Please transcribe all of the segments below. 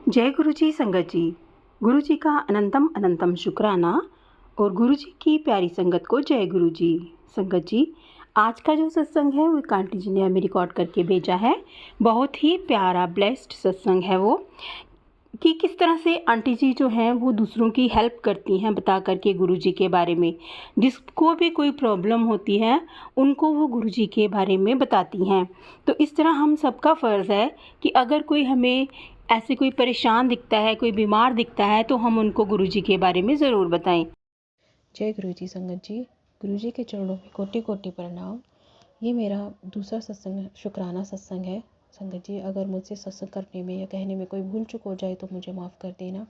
जय गुरु जी संगत जी। गुरु जी का अनंतम अनंतम शुक्राना और गुरु जी की प्यारी संगत को जय गुरु जी। संगत जी, आज का जो सत्संग है वो एक आंटी जी ने हमें रिकॉर्ड करके भेजा है। बहुत ही प्यारा ब्लेस्ड सत्संग है वो, कि किस तरह से आंटी जी जो हैं वो दूसरों की हेल्प करती हैं बता करके गुरु जी के बारे में। जिसको भी कोई प्रॉब्लम होती है उनको वो गुरु जी के बारे में बताती हैं। तो इस तरह हम सबका फ़र्ज़ है कि अगर कोई हमें ऐसे कोई परेशान दिखता है, कोई बीमार दिखता है, तो हम उनको गुरु जी के बारे में ज़रूर बताएं। जय गुरु जी संगत जी। गुरु जी के चरणों में कोटि कोटि प्रणाम। ये मेरा दूसरा सत्संग शुक्राना सत्संग है। संगत जी, अगर मुझसे सत्संग करने में या कहने में कोई भूल चूक हो जाए तो मुझे माफ़ कर देना।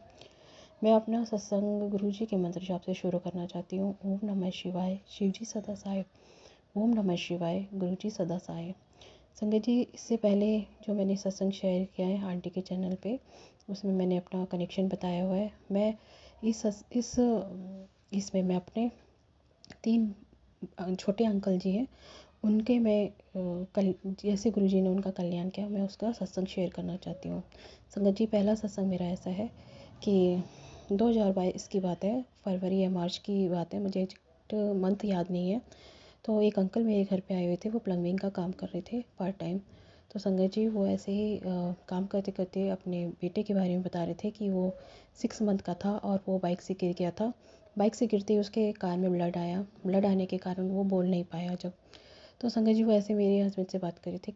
मैं अपना सत्संग गुरु जी के मंत्र जाप से शुरू करना चाहती हूँ। ओम नमः शिवाय, शिव जी सदा साय। ओम नमः शिवाय, गुरु जी सदा साय। संगत जी, इससे पहले जो मैंने सत्संग शेयर किया है आंटी के चैनल पे, उसमें मैंने अपना कनेक्शन बताया हुआ है। मैं इसमें मैं अपने 3 छोटे अंकल जी हैं, उनके मैं कल जैसे गुरुजी ने उनका कल्याण किया, मैं उसका सत्संग शेयर करना चाहती हूँ। संगत जी, पहला सत्संग मेरा ऐसा है कि 2022 की बात है, फरवरी या मार्च की बात है, मुझे एग्जैक्ट मंथ याद नहीं है। तो एक अंकल मेरे घर पे आए हुए थे, वो प्लम्बिंग का काम कर रहे थे पार्ट टाइम। तो संगत जी, वो ऐसे ही काम करते करते अपने बेटे के बारे में बता रहे थे कि वो 6 मंथ का था और वो बाइक से गिर गया था। बाइक से गिरते ही उसके कान में ब्लड आया। ब्लड आने के कारण वो बोल नहीं पाया जब। तो संगत जी, वो ऐसे मेरे हस्बैंड से बात कर रहे थे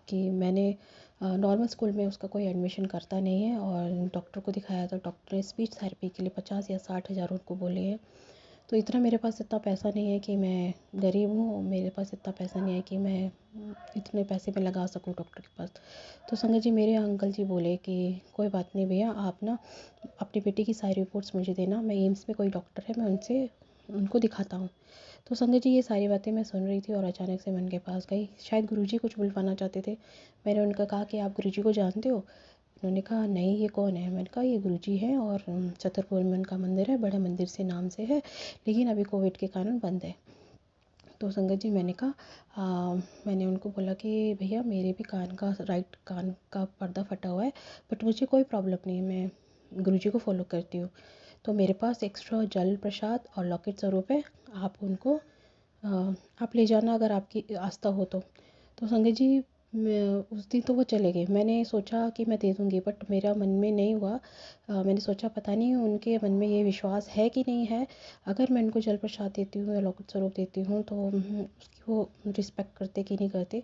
कि मैंने नॉर्मल स्कूल में उसका कोई एडमिशन करता नहीं है, और डॉक्टर को दिखाया तो डॉक्टर ने स्पीच थेरेपी के लिए 50 या 60 हज़ार उनको बोले हैं। तो इतना मेरे पास इतना पैसा नहीं है कि मैं गरीब हूँ, मेरे पास इतना पैसा नहीं है कि मैं इतने पैसे में लगा सकूँ डॉक्टर के पास। तो संगत जी, मेरे अंकल जी बोले कि कोई बात नहीं भैया, आप ना अपनी बेटी की सारी रिपोर्ट्स मुझे देना, मैं एम्स में कोई डॉक्टर है, मैं उनको दिखाता हूँ। तो संगत जी, ये सारी बातें मैं सुन रही थी और अचानक से मैं उनके पास गई। शायद गुरुजी कुछ बुलवाना चाहते थे। मैंने उनका कहा कि आप गुरुजी को जानते हो? उन्होंने कहा नहीं, ये कौन है? मैंने कहा ये गुरुजी हैं, और छतरपुर में उनका मंदिर है, बड़े मंदिर से नाम से है, लेकिन अभी कोविड के कारण बंद है। तो संगत जी, मैंने उनको बोला कि भैया, मेरे भी राइट कान का पर्दा फटा हुआ है, बट मुझे कोई प्रॉब्लम नहीं है, मैं गुरुजी को फॉलो करती हूँ। तो मेरे पास एक्स्ट्रा जल प्रसाद और लॉकेट स्वरूप है, आप उनको आप ले जाना अगर आपकी आस्था हो तो। तो संगत जी, उस दिन तो वो चले गए। मैंने सोचा कि मैं दे दूँगी, बट मेरा मन में नहीं हुआ। मैंने सोचा पता नहीं उनके मन में ये विश्वास है कि नहीं है। अगर मैं उनको जल प्रसाद देती हूँ या लॉकेट स्वरूप देती हूँ तो उसकी वो रिस्पेक्ट करते कि नहीं करते।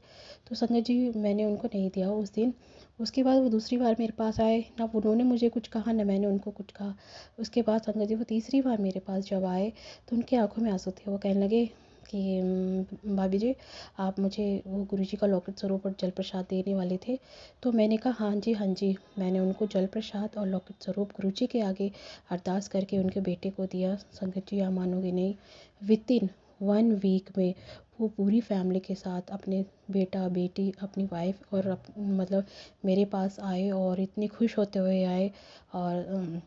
तो संगत जी, मैंने उनको नहीं दिया उस दिन। उसके बाद वो दूसरी बार मेरे पास आए, ना उन्होंने मुझे कुछ कहा ना मैंने उनको कुछ कहा। उसके बाद संगत जी, वो तीसरी बार मेरे पास जब आए तो उनकी आंखों में आंसू थे। वो कहने लगे कि भाभी जी, आप मुझे वो गुरुजी का लॉकेट स्वरूप और जल प्रसाद देने वाले थे? तो मैंने कहा हाँ जी हाँ जी। मैंने उनको जल प्रसाद और लॉकेट स्वरूप गुरुजी के आगे अरदास करके उनके बेटे को दिया। संगत जी, आप मानोगे नहीं, वितिन 1 वीक में वो पूरी फैमिली के साथ अपने बेटा बेटी अपनी वाइफ और मतलब मेरे पास आए, और इतनी खुश होते हुए आए। और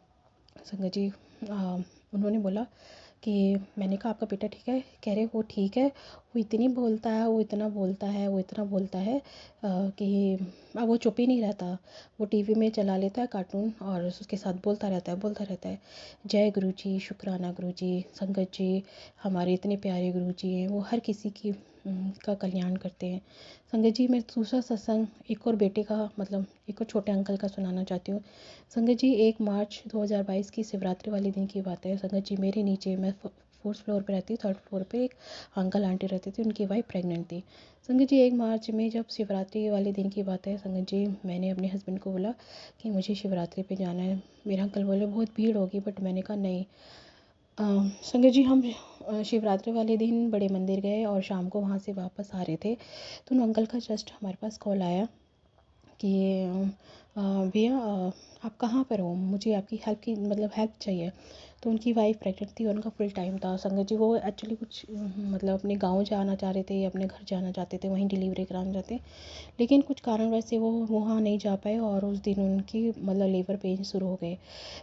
संगत जी, उन्होंने बोला कि मैंने कहा आपका बेटा ठीक है? कह रहे वो ठीक है, वो इतनी बोलता है, वो इतना बोलता है, वो इतना बोलता है कि अब वो चुप ही नहीं रहता। वो टीवी में चला लेता है कार्टून और उसके साथ बोलता रहता है, बोलता रहता है। जय गुरु जी, शुक्राना गुरु जी। संगत जी, हमारे इतने प्यारे गुरु जी हैं, वो हर किसी का कल्याण करते हैं। संगत जी, मैं दूसरा सत्संग एक और बेटे का, मतलब एक और छोटे अंकल का सुनाना चाहती हूँ। संगत जी, 1 मार्च 2022 की शिवरात्रि वाले दिन की बात है। संगत जी, मेरे नीचे, मैं 4th फ्लोर पे रहती हूँ, 3rd फ्लोर पे एक अंकल आंटी रहते थे, उनकी वाइफ प्रेग्नेंट थी। संगत जी, 1 मार्च में जब शिवरात्रि वाले दिन की बात है, संगत जी, मैंने अपने हस्बैंड को बोला कि मुझे शिवरात्रि पे जाना है। मेरे अंकल बोले बहुत भीड़ होगी, बट मैंने कहा नहीं। संगत जी, हम शिवरात्रि वाले दिन बड़े मंदिर गए और शाम को वहाँ से वापस आ रहे थे, तो उन अंकल का जस्ट हमारे पास कॉल आया कि भैया, आप कहाँ पर हो? मुझे आपकी हेल्प की, मतलब हेल्प चाहिए। तो उनकी वाइफ प्रेग्नेंट थी और उनका फुल टाइम था। संगत जी, वो एक्चुअली कुछ मतलब अपने गांव जाना चाह रहे थे या अपने घर जाना चाहते थे, वहीं डिलीवरी कराना चाहते, लेकिन कुछ कारणवश से वो वहाँ नहीं जा पाए, और उस दिन उनकी मतलब लेबर पेन शुरू हो गए।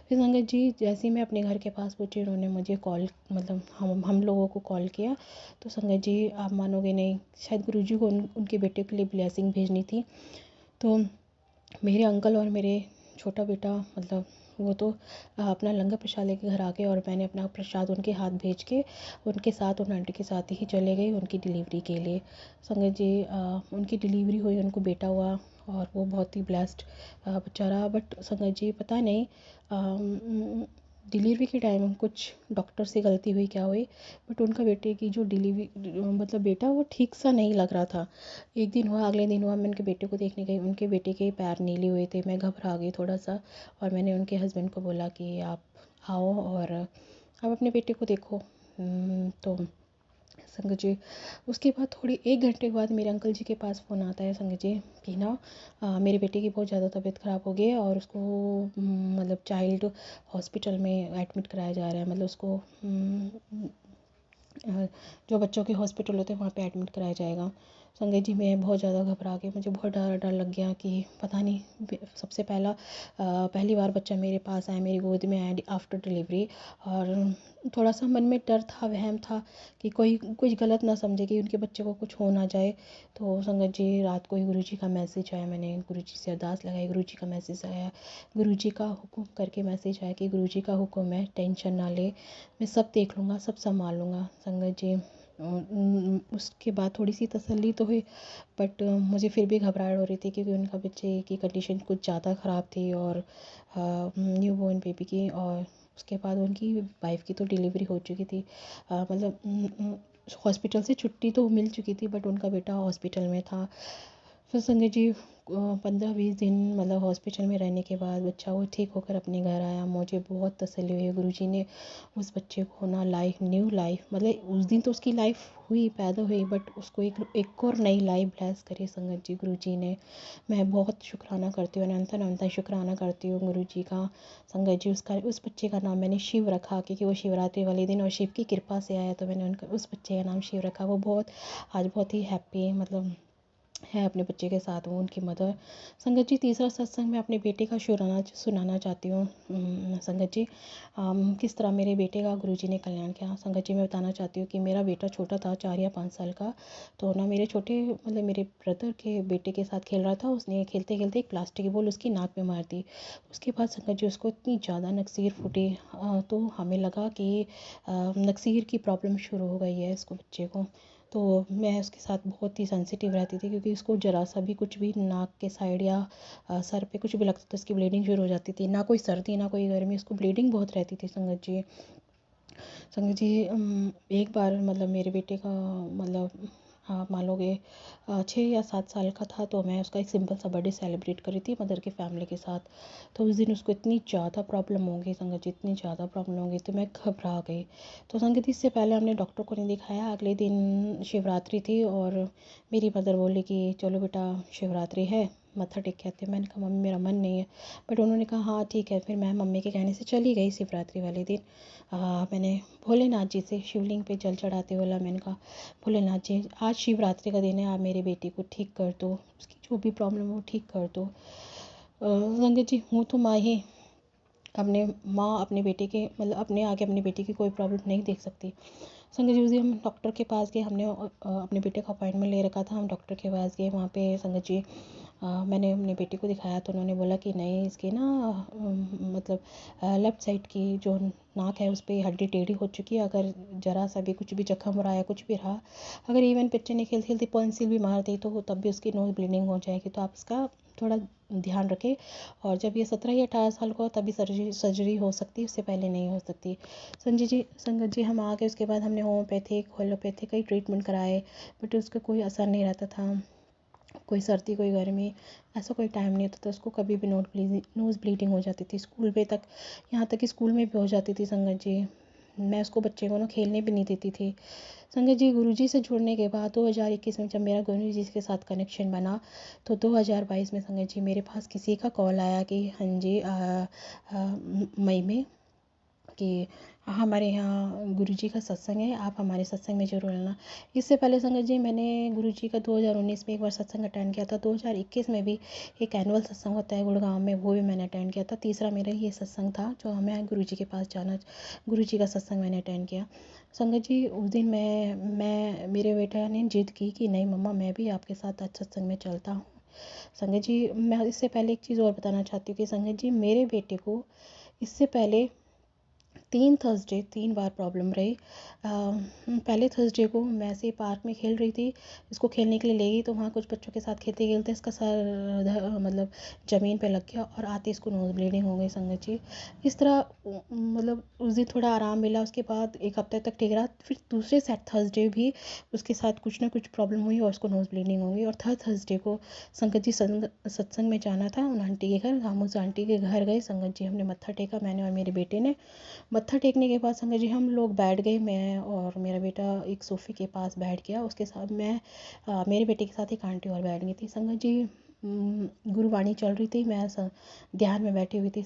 फिर संगत जी, जैसे ही मैं अपने घर के पास पहुँची, उन्होंने मुझे कॉल, मतलब हम लोगों को कॉल किया। तो संगत जी, आप मानोगे नहीं, शायद गुरुजी को उनके बेटे के लिए ब्लेसिंग भेजनी थी। तो मेरे अंकल और मेरे छोटा बेटा मतलब वो तो अपना लंगर प्रसाद लेके घर आ गए, और मैंने अपना प्रसाद उनके हाथ भेज के उनके साथ उन आंटी के साथ ही चले गई उनकी डिलीवरी के लिए। संगत जी उनकी डिलीवरी हुई, उनको बेटा हुआ और वो बहुत ही ब्लेस्ड बच्चा रहा। बट संगत जी पता नहीं डिलीवरी के टाइम कुछ डॉक्टर से गलती हुई क्या हुई, बट उनका बेटे की जो डिलीवरी मतलब बेटा वो ठीक सा नहीं लग रहा था। एक दिन हुआ, अगले दिन हुआ, मैं उनके बेटे को देखने गई, उनके बेटे के पैर नीले हुए थे। मैं घबरा गई थोड़ा सा, और मैंने उनके हस्बैंड को बोला कि आप आओ और आप अपने बेटे को देखो। तो संगत जी उसके बाद थोड़ी 1 घंटे के बाद मेरे अंकल जी के पास फ़ोन आता है संगत जी कि ना मेरे बेटे की बहुत ज़्यादा तबीयत ख़राब हो गई है और उसको मतलब चाइल्ड हॉस्पिटल में एडमिट कराया जा रहा है। मतलब उसको जो बच्चों के हॉस्पिटल होते हैं वहाँ पे एडमिट कराया जाएगा। संगत जी मैं बहुत ज़्यादा घबरा गई, मुझे बहुत डर लग गया कि पता नहीं सबसे पहली बार बच्चा मेरे पास आया, मेरी गोद में आया आफ्टर डिलीवरी। और थोड़ा सा मन में डर था, वहम था कि कोई कुछ गलत ना समझे कि उनके बच्चे को कुछ हो ना जाए। तो संगत जी रात को ही गुरुजी का मैसेज आया, मैंने गुरुजी से अरदास लगाई, गुरुजी का मैसेज आया, गुरुजी का हुक्म करके मैसेज आया कि गुरुजी का हुक्म है, टेंशन ना ले, मैं सब देख लूँगा, सब संभाल लूँगा। संगत जी उसके बाद थोड़ी सी तसल्ली तो हुई, बट मुझे फिर भी घबराहट हो रही थी क्योंकि उनका बच्चे की कंडीशन कुछ ज़्यादा ख़राब थी और न्यू बॉर्न बेबी की। और उसके बाद उनकी वाइफ़ की तो डिलीवरी हो चुकी थी, मतलब हॉस्पिटल से छुट्टी तो मिल चुकी थी, बट उनका बेटा हॉस्पिटल में था। फिर संजय जी 15-20 दिन मतलब हॉस्पिटल में रहने के बाद बच्चा वो ठीक होकर अपने घर आया। मुझे बहुत तसल्ली हुई, गुरुजी ने उस बच्चे को ना लाइफ, न्यू लाइफ, मतलब उस दिन तो उसकी लाइफ हुई, पैदा हुई, बट उसको एक और नई लाइफ ब्लेस करी संगत जी गुरुजी ने। मैं बहुत शुक्राना करती हूँ, अनंत अनंत शुक्राना करती हूँ गुरुजी का। संगत जी उस बच्चे का नाम मैंने शिव रखा क्योंकि वो शिवरात्रि वाले दिन और शिव की कृपा से आया, तो मैंने उनका उस बच्चे का नाम शिव रखा। वो आज बहुत ही हैप्पी मतलब है अपने बच्चे के साथ, वो उनकी मदर। संगत जी तीसरा सत्संग मैं अपने बेटे का सुनाना चाहती हूँ। संगत जी किस तरह मेरे बेटे का गुरुजी ने कल्याण किया। संगत जी मैं बताना चाहती हूँ कि मेरा बेटा छोटा था, 4 या 5 साल का। तो ना मेरे छोटे मतलब मेरे ब्रदर के बेटे के साथ खेल रहा था, उसने खेलते खेलते एक प्लास्टिक की बॉल उसकी नाक में मार दी। उसके बाद संगत जी उसको इतनी ज़्यादा नक्सीर फूटी, तो हमें लगा कि नक्सीर की प्रॉब्लम शुरू हो गई है इसको बच्चे को। तो मैं उसके साथ बहुत ही सेंसिटिव रहती थी क्योंकि उसको ज़रा सा भी कुछ भी नाक के साइड या सर पे कुछ भी लगता था उसकी ब्लीडिंग शुरू हो जाती थी। ना कोई सर्दी ना कोई गर्मी, उसको ब्लीडिंग बहुत रहती थी संगत जी। संगत जी एक बार मतलब मेरे बेटे का मतलब आप मान लोगे 6 या 7 साल का था, तो मैं उसका एक सिंपल सा बर्थडे सेलिब्रेट करी थी मदर के फैमिली के साथ। तो उस दिन उसको इतनी ज़्यादा प्रॉब्लम हो गई संगत जी, इतनी ज़्यादा प्रॉब्लम हो गई तो मैं घबरा गई। तो संगत जी इससे पहले हमने डॉक्टर को नहीं दिखाया, अगले दिन शिवरात्रि थी और मेरी मदर बोली कि चलो बेटा शिवरात्रि है, मत्था टेक के आते हैं। मैंने कहा मम्मी मेरा मन नहीं है, बट उन्होंने कहा हाँ ठीक है। फिर मैं मम्मी के कहने से चली गई शिवरात्रि वाले दिन। मैंने भोलेनाथ जी से शिवलिंग पे जल चढ़ाते बोला, मैंने कहा भोलेनाथ जी आज शिवरात्रि का दिन है, आप मेरे बेटे को ठीक कर दो, उसकी जो भी प्रॉब्लम है वो ठीक कर दो। संगत जी हूँ तो माँ ही, अपने माँ अपने बेटे के मतलब अपने आगे अपने बेटे की कोई प्रॉब्लम नहीं देख सकती। संगत जी उस दिन हम डॉक्टर के पास गए, हमने अपने बेटे का अपॉइंटमेंट ले रखा था, हम डॉक्टर के पास गए। वहाँ पे संगत जी मैंने अपने बेटे को दिखाया तो उन्होंने बोला कि नहीं इसके ना मतलब लेफ़्ट साइड की जो नाक है उस पर हड्डी टेढ़ी हो चुकी है। अगर ज़रा सा भी कुछ भी जख्म रहा है कुछ भी रहा, अगर इवन बच्चे ने खेलते खेलते पेंसिल भी मार दी तो तब भी उसकी नोज़ ब्लीडिंग हो जाएगी। तो आप इसका थोड़ा ध्यान रखें, और जब ये 17 या 18 साल का हो तभी सर्जरी हो सकती है, उससे पहले नहीं हो सकती। संगत जी हम आ गए, उसके बाद हमने होम्योपैथिक एलोपैथिक कई ट्रीटमेंट कराए, बट उसका कोई असर नहीं रहता था। कोई सर्दी कोई गर्मी ऐसा कोई टाइम नहीं होता था, उसको कभी भी नोज़ ब्लीडिंग हो जाती थी, स्कूल में तक, यहाँ तक कि स्कूल में भी हो जाती थी संगत जी। मैं उसको बच्चे को ना खेलने भी नहीं देती थी। संगत जी गुरुजी से जुड़ने के बाद 2021 में जब मेरा गुरुजी के साथ कनेक्शन बना, तो 2022 में संगत जी मेरे पास किसी का कॉल आया कि हाँ जी मई में कि हमारे यहाँ गुरुजी का सत्संग है, आप हमारे सत्संग में ज़रूर आना। इससे पहले संगत जी मैंने गुरुजी का 2019 में एक बार सत्संग अटेंड किया था, 2021 में भी एक एनुअल सत्संग होता है गुड़गांव में, वो भी मैंने अटेंड किया था। तीसरा मेरा ये सत्संग था जो हमें गुरुजी के पास जाना, गुरुजी का सत्संग मैंने अटेंड किया। संगत जी उस दिन मैं मेरे बेटा ने जिद की कि नहीं मम्मा मैं भी आपके साथ आज सत्संग में चलता हूँ। संगत जी, मैं इससे पहले एक चीज़ और बताना चाहती हूँ कि संगत जी, मेरे बेटे को इससे पहले 3 बार प्रॉब्लम रही। पहले थर्सडे को मैं ऐसे ही पार्क में खेल रही थी, इसको खेलने के लिए ले गई, तो वहाँ कुछ बच्चों के साथ खेलते खेलते इसका सर मतलब ज़मीन पे लग गया और आते इसको नोज़ ब्लीडिंग हो गई संगत जी। इस तरह मतलब उस दिन थोड़ा आराम मिला, उसके बाद एक हफ्ते तक ठीक रहा, फिर दूसरे सेट थर्सडे भी उसके साथ कुछ ना कुछ प्रॉब्लम हुई और उसको नोज़ ब्लीडिंग हो गई। और थर्ड थर्सडे को संगत जी सत्संग में जाना था उन आंटी के घर, हम उस आंटी के घर गए संगत जी, हमने मत्था टेका, मैंने और मेरे बेटे ने। मत्था टेकने के बाद संगत जी हम लोग बैठ गए, मैं और मेरा बेटा एक सोफ़े के पास बैठ गया, उसके साथ मैं मेरे बेटे के साथ एक आंटी और बैठ गई थी संगत जी। गुरुवाणी चल रही थी, मैं ध्यान में बैठी हुई थी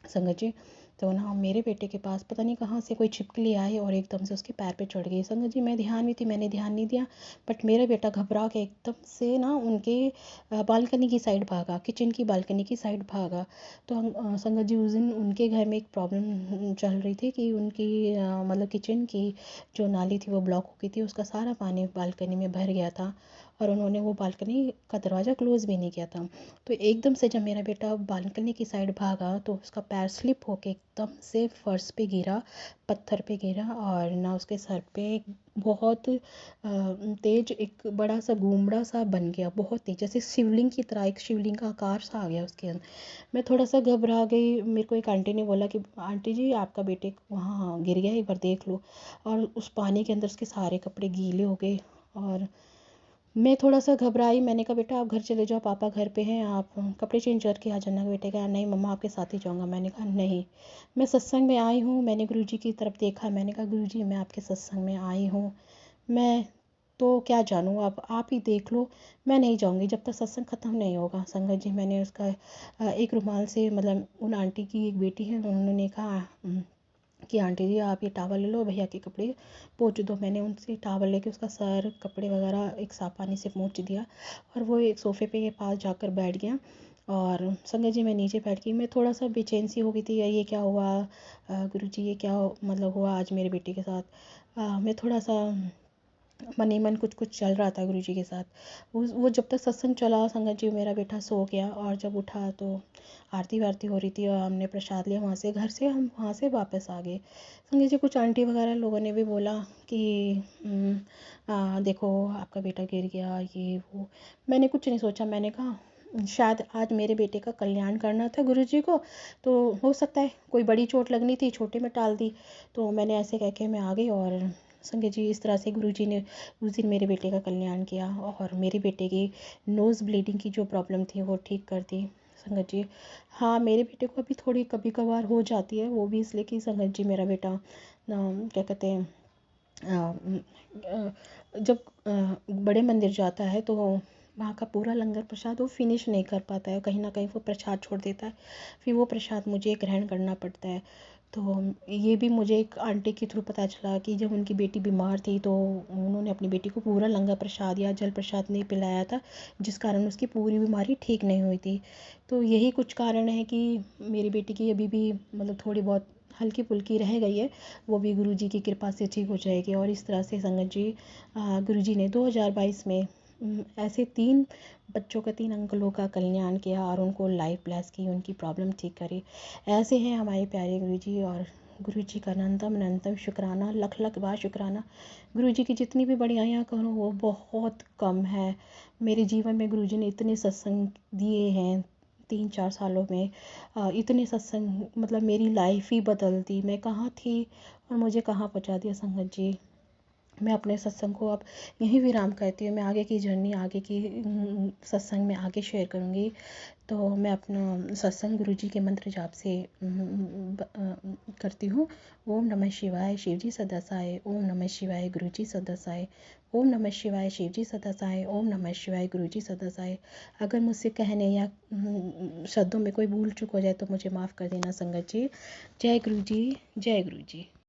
संगत जी। तो ना मेरे बेटे के पास पता नहीं कहाँ से कोई छिपकली आई और एकदम से उसके पैर पे चढ़ गई संगत जी। मैं ध्यान में थी, मैंने ध्यान नहीं दिया, बट मेरा बेटा घबरा के एकदम से ना उनके बालकनी की साइड भागा, किचन की बालकनी की साइड भागा। तो हम संगत जी उस दिन उनके घर में एक प्रॉब्लम चल रही थी कि उनकी मतलब किचन की जो नाली थी वो ब्लॉक हो गई थी, उसका सारा पानी बालकनी में भर गया था और उन्होंने वो बालकनी का दरवाज़ा क्लोज़ भी नहीं किया था। तो एकदम से जब मेरा बेटा बालकनी की साइड भागा तो उसका पैर स्लिप होके एकदम से फर्श पे गिरा, पत्थर पे गिरा, और ना उसके सर पे एक बहुत तेज एक बड़ा सा घूमड़ा सा बन गया, बहुत तेज, जैसे शिवलिंग की तरह एक शिवलिंग का आकार सा आ गया उसके अंदर। मैं थोड़ा सा घबरा गई, मेरे को एक आंटी ने बोला कि आंटी जी आपका बेटे वहाँ गिर गया, एक बार देख लो। और उस पानी के अंदर उसके सारे कपड़े गीले हो गए और मैं थोड़ा सा घबराई। मैंने कहा बेटा आप घर चले जाओ, पापा घर पे हैं, आप कपड़े चेंज करके आ जाना। बेटे कहा नहीं मम्मा आपके साथ ही जाऊँगा। मैंने कहा नहीं, मैं सत्संग में आई हूँ, मैंने गुरुजी की तरफ देखा, मैंने कहा गुरुजी मैं आपके सत्संग में आई हूँ, मैं तो क्या जानूँ, अब आप ही देख लो, मैं नहीं जाऊँगी जब तक सत्संग ख़त्म नहीं होगा। संगत जी मैंने उसका एक रुमाल से, मतलब उन आंटी की एक बेटी है, उन्होंने कहा कि आंटी जी आप ये टावल ले लो, भैया के कपड़े पोंछ दो। मैंने उनसे टावल लेके उसका सर कपड़े वगैरह एक साफ पानी से पोंछ दिया और वो एक सोफ़े पे के पास जाकर बैठ गया। और संगत जी मैं नीचे बैठ गई, मैं थोड़ा सा बेचैन सी हो गई थी, ये क्या हुआ गुरुजी, ये क्या मतलब हुआ आज मेरे बेटे के साथ। मैं थोड़ा सा मन ही मन कुछ कुछ चल रहा था गुरुजी के साथ। वो जब तक सत्संग चला संगत जी मेरा बेटा सो गया, और जब उठा तो आरती वारती हो रही थी और हमने प्रसाद लिया वहाँ से, घर से हम वहाँ से वापस आ गए। संगत जी कुछ आंटी वगैरह लोगों ने भी बोला कि देखो आपका बेटा गिर गया ये वो। मैंने कुछ नहीं सोचा, मैंने कहा शायद आज मेरे बेटे का कल्याण करना था गुरुजी को, तो हो सकता है कोई बड़ी चोट लगनी थी, छोटे में टाल दी। तो मैंने ऐसे कह के मैं आ गई, और संगत जी इस तरह से गुरुजी ने उस दिन मेरे बेटे का कल्याण किया और मेरे बेटे की नोज़ ब्लीडिंग की जो प्रॉब्लम थी वो ठीक कर दी संगत जी। हाँ मेरे बेटे को अभी थोड़ी कभी कभार हो जाती है, वो भी इसलिए कि संगत जी मेरा बेटा क्या कहते हैं जब बड़े मंदिर जाता है तो वहाँ का पूरा लंगर प्रसाद वो फिनिश नहीं कर पाता है, कहीं ना कहीं वो प्रसाद छोड़ देता है, फिर वो प्रसाद मुझे ग्रहण करना पड़ता है। तो ये भी मुझे एक आंटी के थ्रू पता चला कि जब उनकी बेटी बीमार थी तो उन्होंने अपनी बेटी को पूरा लंगर प्रसाद या जल प्रसाद नहीं पिलाया था, जिस कारण उसकी पूरी बीमारी ठीक नहीं हुई थी। तो यही कुछ कारण है कि मेरी बेटी की अभी भी मतलब थोड़ी बहुत हल्की फुल्की रह गई है, वो भी गुरुजी की कृपा से ठीक हो जाएगी। और इस तरह से संगत जी गुरुजी ने 2022 में ऐसे 3 बच्चों का, 3 अंकलों का कल्याण किया और उनको लाइफ ब्लेस की, उनकी प्रॉब्लम ठीक करी। ऐसे हैं हमारे प्यारे गुरुजी, और गुरुजी का अनंतम अनंतम शुक्राना, लख लख बार शुक्राना। गुरुजी की जितनी भी बड़ाइयाँ करूँ वो बहुत कम है। मेरे जीवन में गुरुजी ने इतने सत्संग दिए हैं 3-4 सालों में, इतने सत्संग, मतलब मेरी लाइफ ही बदल दी, मैं कहाँ थी और मुझे कहाँ पहुँचा दिया संगत जी। मैं अपने सत्संग को अब यहीं विराम करती हूँ, मैं आगे की जर्नी, आगे की सत्संग में आगे शेयर करूँगी। तो मैं अपना सत्संग गुरुजी के मंत्र जाप से करती हूँ। ओम नमः शिवाय, शिवजी सदा सहाय, ओम नमः शिवाय, गुरुजी सदा सहाय, ओम नमः शिवाय, शिवजी सदा सहाय, ओम नमः शिवाय, गुरुजी सदा सहाय। अगर मुझसे कहने या शब्दों में कोई भूल चूक हो जाए तो मुझे माफ़ कर देना संगत जी। जय गुरुजी, जय गुरुजी।